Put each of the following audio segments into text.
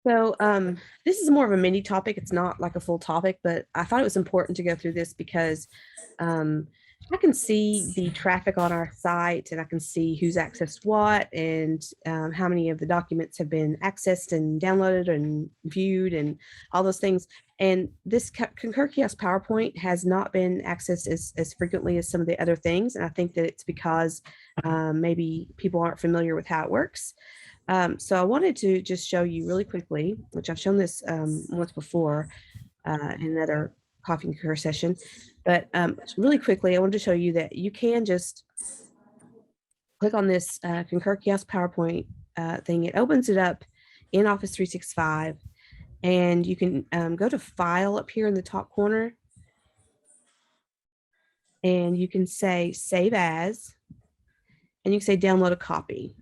So this is more of a mini topic. It's not like a full topic, but I thought it was important to go through this because um, I can see the traffic on our site and I can see who's accessed what and how many of the documents have been accessed and downloaded and viewed and all those things. And this Concur Kiosk PowerPoint has not been accessed as frequently as some of the other things. And I think that it's because maybe people aren't familiar with how it works. So I wanted to just show you really quickly, which I've shown this once before in another coffee and concur session, but really quickly, I wanted to show you that you can just click on this Concur Kiosk PowerPoint thing. It opens it up in Office 365, and you can go to File up here in the top corner, and you can say Save As, and you can say Download a Copy.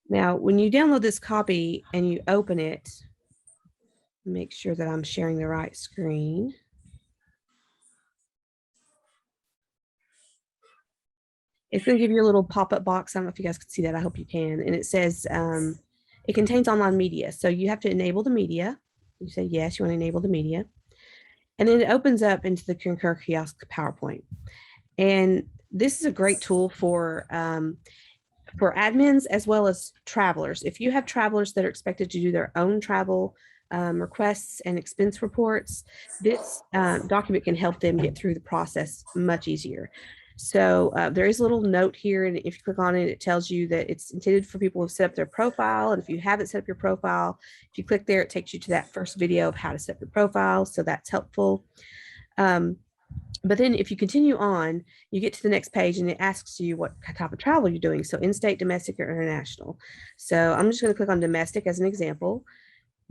Now, when you download this copy and you open it, make sure that I'm sharing the right screen. It's going to give you a little pop-up box. I don't know if you guys can see that. I hope you can. And it says it contains online media. So you have to enable the media. You say yes, you want to enable the media. And then it opens up into the Concur Kiosk PowerPoint. And this is a great tool for admins as well as travelers. If you have travelers that are expected to do their own travel requests and expense reports, this document can help them get through the process much easier. So there is a little note here, and if you click on it, it tells you that it's intended for people who have set up their profile. And if you haven't set up your profile, if you click there, it takes you to that first video of how to set up your profile. So that's helpful. But then if you continue on, you get to the next page and it asks you what type of travel you're doing. So in-state, domestic, or international. So I'm just going to click on domestic as an example.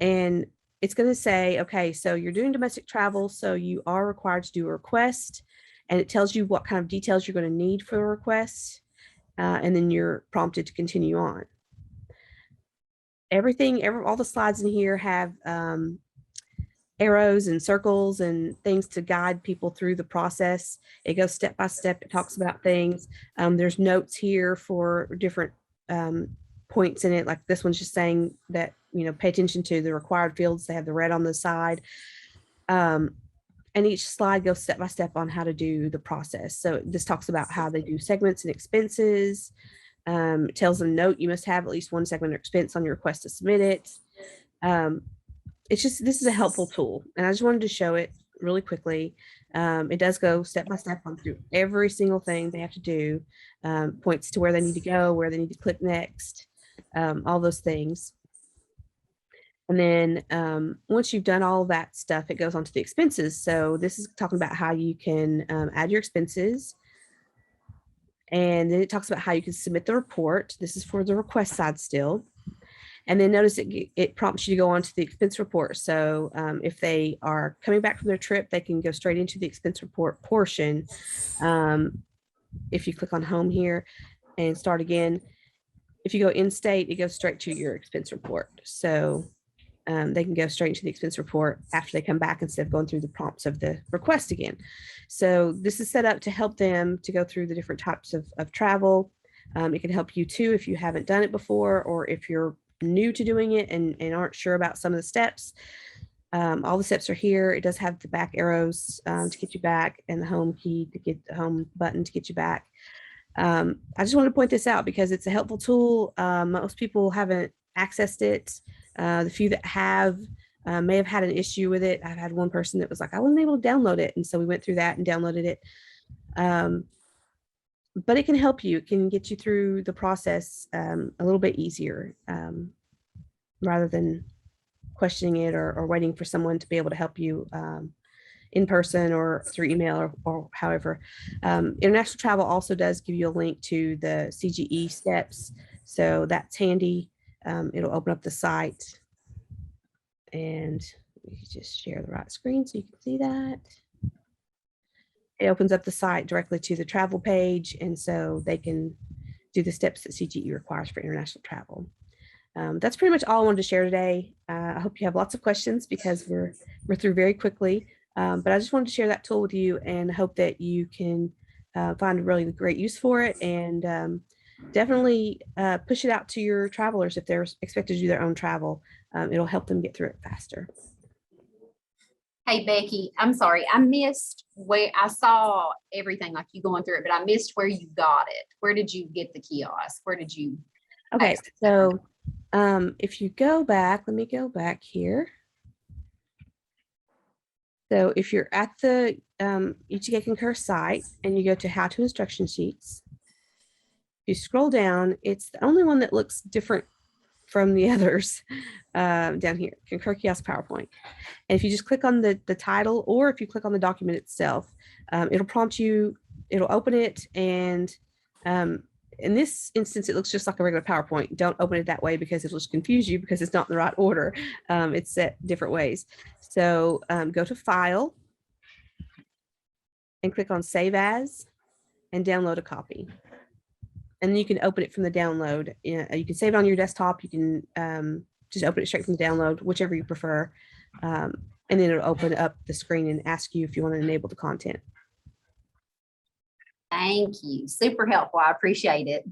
And it's going to say, okay, so you're doing domestic travel, so you are required to do a request. And it tells you what kind of details you're going to need for a request. And then you're prompted to continue on. All the slides in here have arrows and circles and things to guide people through the process. It goes step by step. It talks about things. There's notes here for different points in it. Like this one's just saying that, pay attention to the required fields. They have the red on the side. And each slide goes step by step on how to do the process. So this talks about how they do segments and expenses. It tells them, note, you must have at least one segment or expense on your request to submit it. This is a helpful tool, and I just wanted to show it really quickly. It does go step by step on through every single thing they have to do, points to where they need to go, where they need to click next, all those things. And then once you've done all that stuff, it goes on to the expenses. So this is talking about how you can add your expenses. And then it talks about how you can submit the report. This is for the request side still. And then notice it prompts you to go on to the expense report. So if they are coming back from their trip, they can go straight into the expense report portion. If you click on home here and start again, if you go in state, it goes straight to your expense report. So they can go straight into the expense report after they come back instead of going through the prompts of the request again. So this is set up to help them to go through the different types of travel. It can help you too if you haven't done it before, or if you're new to doing it and aren't sure about some of the steps. All the steps are here. It does have the back arrows to get you back, and the home key to get the home button to get you back. I just want to point this out because it's a helpful tool. Most people haven't accessed it. The few that have may have had an issue with it. I've had one person that was like, I wasn't able to download it. And so we went through that and downloaded it. But it can help you. It can get you through the process a little bit easier rather than questioning it or waiting for someone to be able to help you in person or through email or however. International travel also does give you a link to the CGE steps. So that's handy. It'll open up the site, and we can just share the right screen so you can see that. It opens up the site directly to the travel page, and so they can do the steps that CGE requires for international travel. That's pretty much all I wanted to share today. I hope you have lots of questions because we're through very quickly, but I just wanted to share that tool with you and hope that you can find a really great use for it and definitely push it out to your travelers if they're expected to do their own travel. It'll help them get through it faster. Hey, Becky, I'm sorry. I missed where I saw everything like you going through it, but I missed where you got it. Where did you get the kiosk? Where did you? Okay, so if you go back, let me go back here. So if you're at the ETK Concur site and you go to how to instruction sheets, if you scroll down, it's the only one that looks different from the others down here, Concur Kiosk PowerPoint. And if you just click on the title, or if you click on the document itself, it'll prompt you, it'll open it. And in this instance, it looks just like a regular PowerPoint. Don't open it that way because it'll just confuse you because it's not in the right order. It's set different ways. So go to File and click on Save As and download a copy. And then you can open it from the download. You can save it on your desktop. You can just open it straight from the download, whichever you prefer. And then it'll open up the screen and ask you if you want to enable the content. Thank you. Super helpful. I appreciate it.